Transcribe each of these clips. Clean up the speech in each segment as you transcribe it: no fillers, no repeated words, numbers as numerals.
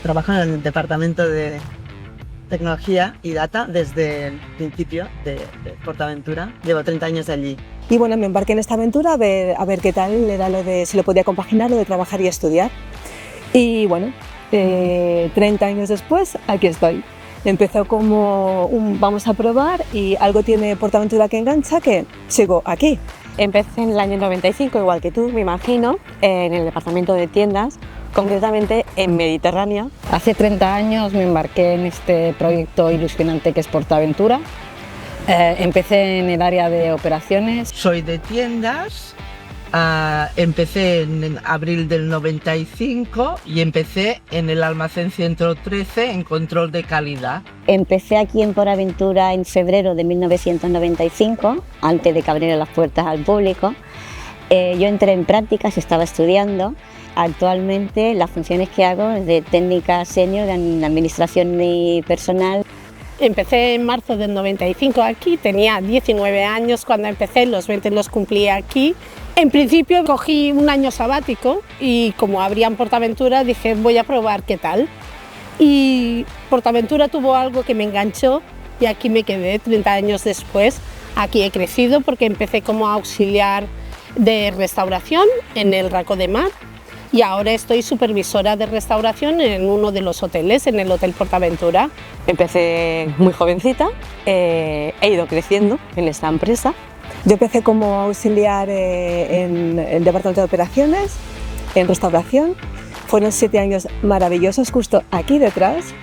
Trabajo en el departamento de tecnología y data desde el principio de PortAventura. Llevo 30 años allí. Y bueno, me embarqué en esta aventura a ver qué tal era lo de, si lo podía compaginar, lo de trabajar y estudiar. Y bueno, 30 años después, aquí estoy. Empezó como vamos a probar y algo tiene PortAventura que engancha, que sigo aquí. Empecé en el año 95, igual que tú, me imagino, en el departamento de tiendas, concretamente en Mediterránea. Hace 30 años me embarqué en este proyecto ilusionante que es PortAventura. Empecé en el área de operaciones. Soy de tiendas, empecé en abril del 95 y empecé en el almacén Centro 13 en control de calidad. Empecé aquí en PortAventura en febrero de 1995, antes de que abrieran las puertas al público. Yo entré en prácticas, estaba estudiando. Actualmente las funciones que hago es de técnica senior en administración y personal. Empecé en marzo del 95 aquí, tenía 19 años cuando empecé, los 20 los cumplí aquí. En principio cogí un año sabático y como abrían PortAventura dije voy a probar qué tal. Y PortAventura tuvo algo que me enganchó y aquí me quedé 30 años después. Aquí he crecido porque empecé como auxiliar de restauración en el Racó de Mar y ahora estoy supervisora de restauración en uno de los hoteles, en el Hotel PortAventura. Empecé muy jovencita, he ido creciendo en esta empresa. Yo empecé como auxiliar en el departamento de operaciones, en restauración. Fueron 7 años maravillosos justo aquí detrás.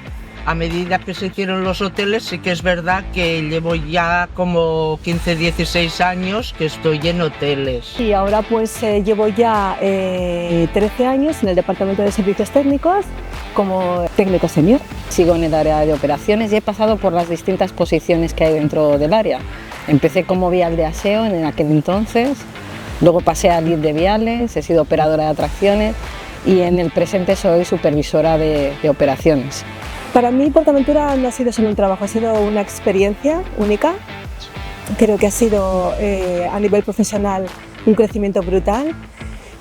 A medida que se hicieron los hoteles, sí que es verdad que llevo ya como 15-16 años que estoy en hoteles. Y ahora pues llevo ya 13 años en el departamento de servicios técnicos como técnico senior. Sigo en el área de operaciones y he pasado por las distintas posiciones que hay dentro del área. Empecé como vial de aseo en aquel entonces, luego pasé a lead de viales, he sido operadora de atracciones y en el presente soy supervisora de operaciones. Para mí PortAventura no ha sido solo un trabajo, ha sido una experiencia única. Creo que ha sido a nivel profesional un crecimiento brutal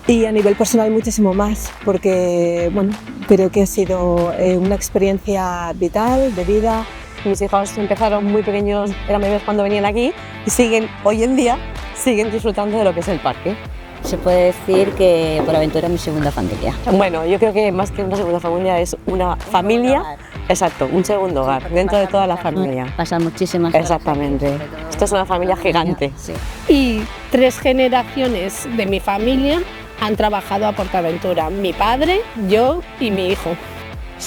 y a nivel personal muchísimo más, porque bueno, creo que ha sido una experiencia vital, de vida. Mis hijos empezaron muy pequeños, eran bebés cuando venían aquí y siguen, hoy en día, siguen disfrutando de lo que es el parque. Se puede decir que PortAventura es mi segunda familia. Bueno, yo creo que más que una segunda familia es una familia, exacto, un segundo hogar, dentro de toda la familia. Pasan muchísimas cosas. Exactamente. Esto es una familia gigante. Sí. Y 3 generaciones de mi familia han trabajado a PortAventura, mi padre, yo y mi hijo.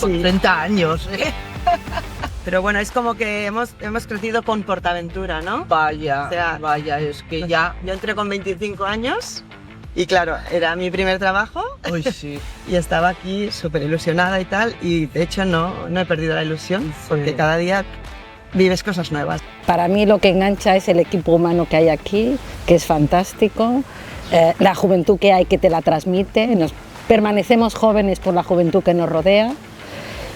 Con 30 años, Pero bueno, es como que hemos crecido con PortAventura, ¿no? Vaya, O sea, vaya, es que ya... Yo entré con 25 años y claro, era mi primer trabajo Uy, sí. y estaba aquí súper ilusionada y tal, y de hecho no he perdido la ilusión porque cada día vives cosas nuevas. Para mí lo que engancha es el equipo humano que hay aquí, que es fantástico, la juventud que hay que te la transmite, permanecemos jóvenes por la juventud que nos rodea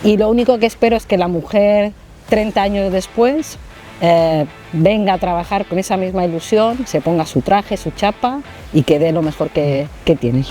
y lo único que espero es que la mujer 30 años después venga a trabajar con esa misma ilusión, se ponga su traje, su chapa y que dé lo mejor que tiene.